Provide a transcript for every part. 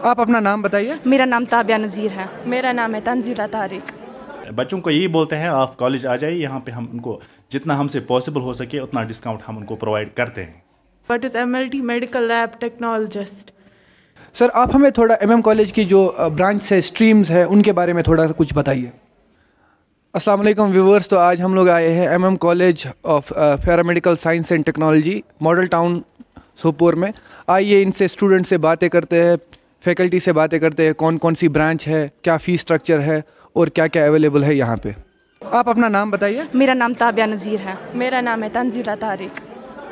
آپ اپنا نام بتائیے. میرا نام تابیہ نذیر ہے. میرا نام ہے تنزیلہ طارق. بچوں کو یہی بولتے ہیں آپ کالج آ جائیے, یہاں پہ ہم ان کو جتنا ہم سے پاسبل ہو سکے اتنا ڈسکاؤنٹ ہم ان کو پرووائڈ کرتے ہیں. What is MLT medical lab technologist. Sir آپ ہمیں تھوڑا ایم ایم کالج کی جو برانچ ہے, اسٹریمز ہے, ان کے بارے میں تھوڑا سا کچھ بتائیے. السلام علیکم ویورس. تو آج ہم لوگ آئے ہیں M M college of paramedical science and technology model town Sopore میں. آئیے ان سے اسٹوڈنٹ سے باتیں کرتے ہیں, فیکلٹی سے باتیں کرتے ہیں, کون کون سی برانچ ہے, کیا فیس اسٹرکچر ہے اور کیا کیا اویلیبل ہے یہاں پہ. آپ اپنا نام بتائیے. میرا نام تابیہ نذیر ہے. میرا نام ہے تنزیلہ طارق.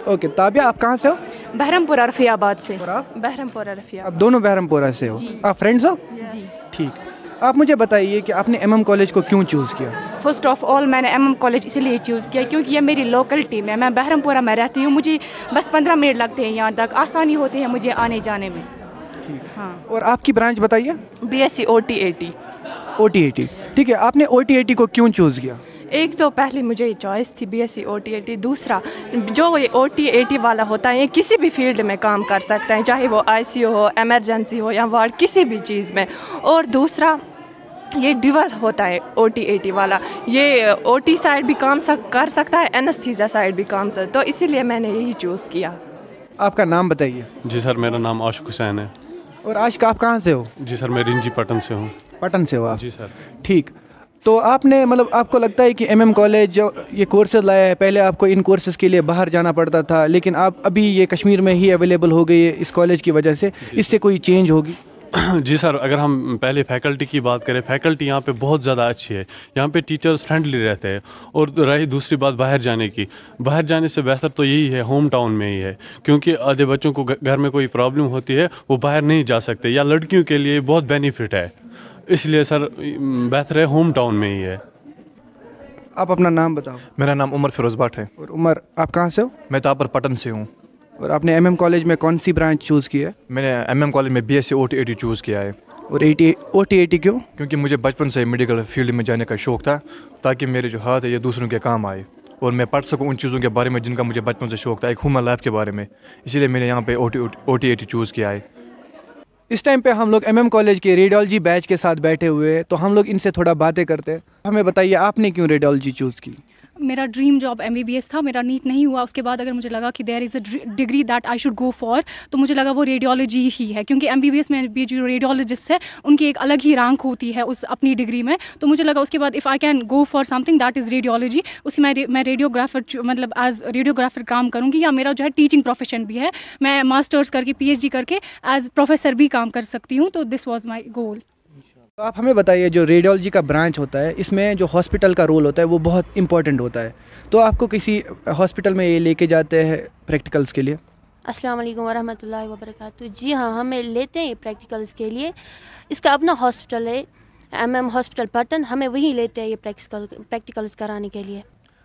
اوکے تابیہ, آپ کہاں سے ہو؟ بہرم پورہ رفیع آباد سے. اور آپ؟ بہرم پورہ رفیع. آپ دونوں بہرم پورہ سے ہو؟ آپ فرینڈس ہو؟ جی. ٹھیک. آپ مجھے بتائیے کہ آپ نے ایم ایم کالج کو کیوں چوز کیا؟ فرسٹ آف آل میں نے ایم ایم کالج اسی لیے چوز کیا کیونکہ یہ میری لوکل ٹیم ہے. میں بہرم پورہ میں رہتی ہوں, مجھے بس 15 منٹ لگتے ہیں یہاں تک, آسانی ہوتی ہے مجھے آنے جانے میں. ہاں. اور آپ کی برانچ بتائیے. BSc OT80. OT80. ٹھیک ہے, آپ نے OT80 کو کیوں چوز کیا؟ ایک تو پہلی مجھے چوائس تھی BSc OT80. دوسرا جو یہ OT80 والا ہوتا ہے یہ کسی بھی فیلڈ میں کام کر سکتا ہے, چاہے وہ ICU ہو, ایمرجنسی ہو یا وارڈ, کسی بھی چیز میں. اور دوسرا یہ ڈیول ہوتا ہے OT80 والا, یہ OT سائڈ بھی کام کر سکتا ہے, اینستھیزیا سائڈ بھی کام سکتا ہے, تو اسی لیے میں نے یہی چوز کیا. آپ کا نام بتائیے. جی سر, میرا نام عاشق حسین ہے. اور عاشق آپ کہاں سے ہو؟ جی سر, میں رنجی پٹن سے ہوں. پٹن سے ہو آپ؟ جی سر. ٹھیک. تو آپ نے مطلب آپ کو لگتا ہے کہ ایم ایم کالج جو یہ کورسز لایا ہے, پہلے آپ کو ان کورسز کے لیے باہر جانا پڑتا تھا, لیکن آپ ابھی یہ کشمیر میں ہی اویلیبل ہو گئی ہے اس کالج کی وجہ سے, اس سے کوئی چینج ہوگی؟ جی سر, اگر ہم پہلے فیکلٹی کی بات کریں, فیکلٹی یہاں پہ بہت زیادہ اچھی ہے. یہاں پہ ٹیچرز فرینڈلی رہتے ہیں. اور رہی دوسری بات باہر جانے کی, باہر جانے سے بہتر تو یہی ہے ہوم ٹاؤن میں ہی ہے, کیونکہ آدھے بچوں کو گھر میں کوئی پرابلم ہوتی ہے وہ باہر نہیں جا سکتے, یا لڑکیوں کے لیے بہت بینیفٹ ہے. اس لیے سر بہتر ہے ہوم ٹاؤن میں ہی ہے. آپ اپنا نام بتاؤ. میرا نام عمر فیروز بٹ ہے. اور عمر آپ کہاں سے ہو؟ میں تاپر پٹن سے ہوں. اور آپ نے ایم ایم کالج میں کون سی برانچ چوز کی ہے؟ میں نے ایم ایم کالج میں BSc OT80 چوز کیا ہے. اور OT80 کیوں؟ کیونکہ مجھے بچپن سے میڈیکل فیلڈ میں جانے کا شوق تھا, تاکہ میرے جو ہاتھ ہے یہ دوسروں کے کام آئے اور میں پڑھ سکوں ان چیزوں کے بارے میں جن کا مجھے بچپن سے شوق تھا, ایک ہیومن لائف کے بارے میں. اسی لیے میں نے یہاں پہ OT80 چوز کیا ہے. اس ٹائم پہ ہم لوگ ایم ایم کالج کے ریڈیالوجی بیچ کے ساتھ بیٹھے ہوئے ہیں, تو ہم لوگ ان سے تھوڑا باتیں کرتے ہیں. ہمیں بتائیے آپ نے کیوں ریڈیالوجی چوز کی؟ میرا ڈریم جاب MBBS تھا, میرا نیٹ نہیں ہوا. اس کے بعد اگر مجھے لگا کہ there is a degree that I should go for, تو مجھے لگا وہ ریڈیالوجی ہی ہے, کیونکہ MBBS میں بھی جو ریڈیالوجسٹ ہے ان کی ایک الگ ہی رینک ہوتی ہے اس اپنی ڈگری میں. تو مجھے لگا اس کے بعد if I can go for something that is radiology, اس میں ریڈیوگرافر مطلب ایز ریڈیوگرافر کام کروں گی, یا میرا جو ہے ٹیچنگ پروفیشن بھی ہے, میں ماسٹرس کر کے PhD کر کے ایز پروفیسر بھی کام کر سکتی ہوں. تو دس واز مائی گول. آپ ہمیں بتائیے, جو ریڈیالوجی کا برانچ ہوتا ہے اس میں جو ہاسپٹل کا رول ہوتا ہے وہ بہت امپورٹنٹ ہوتا ہے, تو آپ کو کسی ہاسپٹل میں یہ لے کے جاتے ہیں پریکٹیکلس کے لیے؟ السلام علیکم ورحمۃ اللہ وبرکاتہ. جی ہاں, ہمیں لیتے ہیں پریکٹیکلس کے لیے. اس کا اپنا ہاسپٹل ہے MM ہاسپٹل پٹن, ہمیں وہیں لیتے ہیں یہ پریکٹیکلس کرانے کے لیے.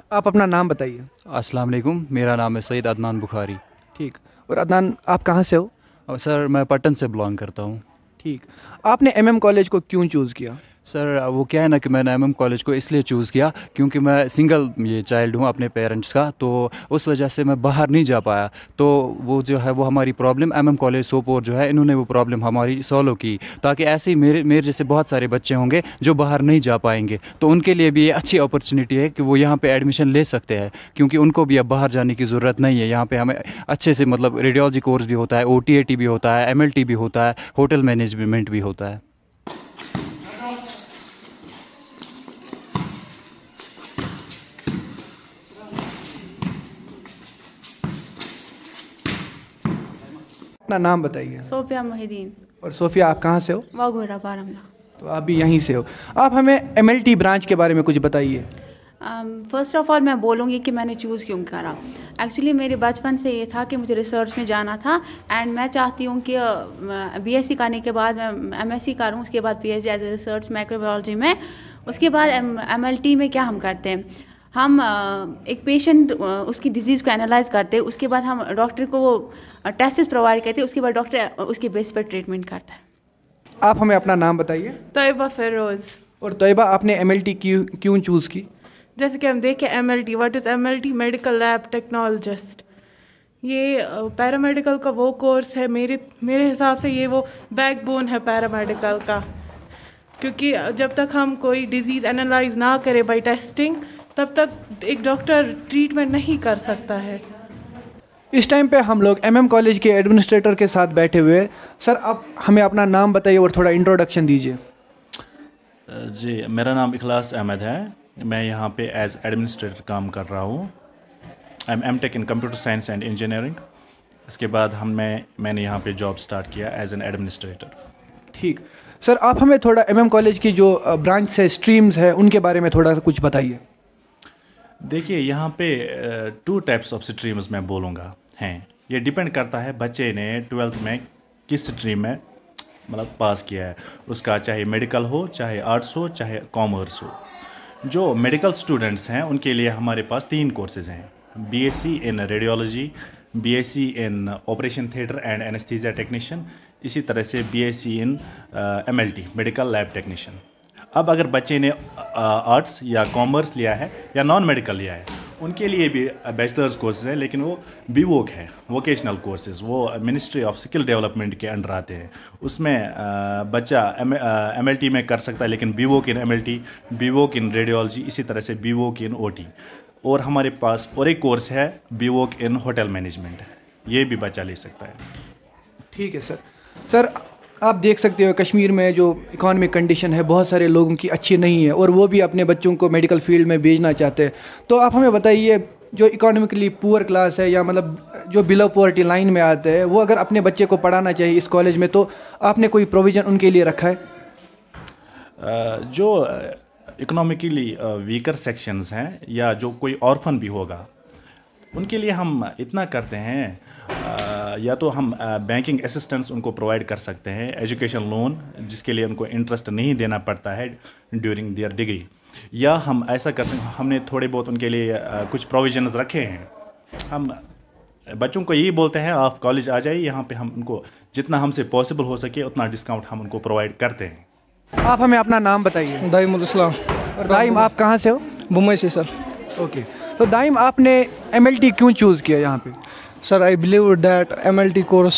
آپ اپنا نام بتائیے. السلام علیکم, میرا نام ہے سید عدنان بخاری. ٹھیک. اور عدنان آپ کہاں سے ہو؟ سر میں پٹن سے بلانگ کرتا ہوں. ٹھیک. آپ نے MM کالج کو کیوں چوز کیا؟ سر وہ کیا ہے نا کہ میں نے MM کالج کو اس لیے چوز کیا کیونکہ میں سنگل یہ چائلڈ ہوں اپنے پیرنٹس کا, تو اس وجہ سے میں باہر نہیں جا پایا. تو وہ جو ہے وہ ہماری پرابلم MM کالج سوپور جو ہے انہوں نے وہ پرابلم ہماری سالو کی, تاکہ ایسے ہی میرے جیسے بہت سارے بچے ہوں گے جو باہر نہیں جا پائیں گے, تو ان کے لیے بھی یہ اچھی اپرچونیٹی ہے کہ وہ یہاں پہ ایڈمیشن لے سکتے ہیں, کیونکہ ان کو بھی اب باہر جانے کی ضرورت نہیں ہے. یہاں پہ ہمیں اچھے سے مطلب ریڈیالوجی کورس بھی ہوتا ہے, OT80 بھی ہوتا ہے, MLT بھی ہوتا ہے, ہوٹل مینجمنٹ بھی ہوتا ہے. اپنا نام بتائیے. صوفیہ محی الدین. اور صوفیہ آپ کہاں سے ہو؟ واگھورا بارہمولہ. تو آپ بھی یہیں سے ہو. آپ ہمیں MLT برانچ کے بارے میں کچھ بتائیے. فرسٹ آف آل میں بولوں گی کہ میں نے چوز کیوں کرا. ایکچولی میرے بچپن سے یہ تھا کہ مجھے ریسرچ میں جانا تھا, اینڈ میں چاہتی ہوں کہ BSc کرنے کے بعد میں MSc کروں, اس کے بعد PhD ایز اے ریسرچ مائکروبیولوجی میں. اس کے بعد MLT میں کیا ہم کرتے ہیں, ہم ایک پیشنٹ اس کی ڈیزیز کو انالائز کرتے ہیں, اس کے بعد ہم ڈاکٹر کو وہ ٹیسٹس پرووائڈ کرتے ہیں, اس کے بعد ڈاکٹر اس کے بیس پر ٹریٹمنٹ کرتا ہے. آپ ہمیں اپنا نام بتائیے. طیبہ فیروز. اور طیبہ آپ نے MLT کیوں چوز کی؟ جیسے کہ ہم دیکھیں MLT, what is MLT medical lab technologist. یہ پیرامیڈیکل کا وہ کورس ہے میرے حساب سے یہ وہ بیک بون ہے پیرامیڈیکل کا، کیونکہ جب تک ہم کوئی ڈیزیز انالائز نہ کرے بائی ٹیسٹنگ تب تک ایک ڈاکٹر ٹریٹمنٹ نہیں کر سکتا ہے۔ اس ٹائم پہ ہم لوگ ایم ایم کالج کے ایڈمنسٹریٹر کے ساتھ بیٹھے ہوئے۔ سر آپ ہمیں اپنا نام بتائیے اور تھوڑا انٹروڈکشن دیجیے۔ جی، میرا نام اخلاص احمد ہے، میں یہاں پہ ایز ایڈمنسٹریٹر کام کر رہا ہوں۔ M tech in computer science and engineering. اس کے بعد میں نے یہاں پہ جاب سٹارٹ کیا ایز این ایڈمنسٹریٹر۔ ٹھیک سر، آپ ہمیں تھوڑا ایم ایم کالج کی جو برانچ ہے، اسٹریمز ہے، ان کے بارے میں تھوڑا سا کچھ بتائیے۔ دیکھیے، یہاں پہ 2 ٹائپس آف اسٹریمز میں بولوں گا ہیں۔ یہ ڈیپینڈ کرتا ہے بچے نے 12th میں کس اسٹریم میں مطلب پاس کیا ہے، اس کا چاہے میڈیکل ہو، چاہے آرٹس ہو، چاہے کامرس ہو۔ جو میڈیکل اسٹوڈنٹس ہیں ان کے لیے ہمارے پاس 3 کورسز ہیں: B S C in radiology, B S C in operation theatre and anaesthesia technician, اسی طرح سے B S C in M L T medical lab technician. اب اگر بچے نے آرٹس یا کامرس لیا ہے یا نان میڈیکل لیا ہے، ان کے لیے بھی بیچلرز کورسز ہیں، لیکن وہ بی ووک ہے، ووکیشنل کورسز، وہ منسٹری آف اسکل ڈیولپمنٹ کے انڈر آتے ہیں۔ اس میں بچہ ایم ایل ٹی میں کر سکتا ہے، لیکن B Voc in M L T, B Voc in radiology, اسی طرح سے B Voc in O T. اور ہمارے پاس اور ایک کورس ہے B Voc in hotel management, یہ بھی بچہ لے سکتا ہے۔ ٹھیک ہے سر، آپ دیکھ سکتے ہو کشمیر میں جو اکانومک کنڈیشن ہے بہت سارے لوگوں کی اچھی نہیں ہے، اور وہ بھی اپنے بچوں کو میڈیکل فیلڈ میں بھیجنا چاہتے ہیں۔ تو آپ ہمیں بتائیے، جو اکانومکلی پور کلاس ہے یا مطلب جو بلو پاورٹی لائن میں آتے ہیں، وہ اگر اپنے بچے کو پڑھانا چاہیے اس کالج میں، تو آپ نے کوئی پروویژن ان کے لیے رکھا ہے؟ جو اکنامکلی ویکر سیکشنز ہیں یا جو کوئی آرفن بھی ہوگا، ان کے لیے ہم اتنا کرتے ہیں، یا تو ہم بینکنگ اسسٹنس ان کو پرووائڈ کر سکتے ہیں، ایجوکیشن لون جس کے لیے ان کو انٹرسٹ نہیں دینا پڑتا ہے ڈیورنگ دیئر ڈگری، یا ہم ایسا کر سکتے ہیں، ہم نے تھوڑے بہت ان کے لیے کچھ پروویژنز رکھے ہیں۔ ہم بچوں کو یہی بولتے ہیں آپ کالج آ جائیے، یہاں پہ ہم ان کو جتنا ہم سے پاسبل ہو سکے اتنا ڈسکاؤنٹ ہم ان کو پرووائڈ کرتے ہیں۔ آپ ہمیں اپنا نام بتائیے۔ دائم الاسلام۔ اور دائم آپ کہاں سے ہو؟ بمبئی سے سر۔ اوکے، تو دائم آپ نے ایم ایل ٹی کیوں چوز کیا یہاں پہ؟ Sir, I believe that MLT course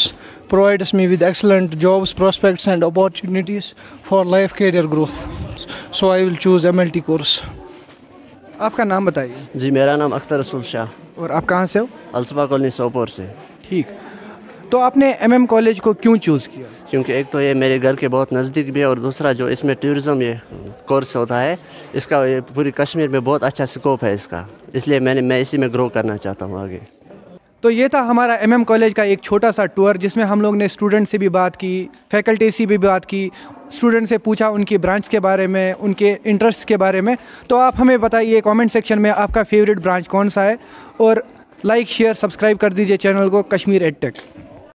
provides me with excellent jobs, prospects and opportunities for life career growth. So I will choose MLT course. آپ کا نام بتائیے۔ جی، میرا نام اختر رسول شاہ۔ اور آپ کہاں سے ہو؟ الصفا کالونی سوپور سے۔ ٹھیک، تو آپ نے ایم ایم کالج کو کیوں چوز کیا؟ کیونکہ ایک تو یہ میرے گھر کے بہت نزدیک بھی ہے، اور دوسرا جو اس میں ٹورزم یہ کورس ہوتا ہے، اس کا یہ پوری کشمیر میں بہت اچھا اسکوپ ہے اس کا، اس لیے میں اسی میں گرو کرنا چاہتا ہوں آگے۔ تو یہ تھا ہمارا ایم ایم کالج کا ایک چھوٹا سا ٹور، جس میں ہم لوگ نے اسٹوڈنٹ سے بھی بات کی، فیکلٹی سے بھی بات کی، اسٹوڈنٹ سے پوچھا ان کی برانچ کے بارے میں، ان کے انٹرسٹ کے بارے میں۔ تو آپ ہمیں بتائیے کامنٹ سیکشن میں آپ کا فیوریٹ برانچ کون سا ہے، اور لائک، شیئر، سبسکرائب کر دیجیے چینل کو کشمیر ایڈ ٹیک۔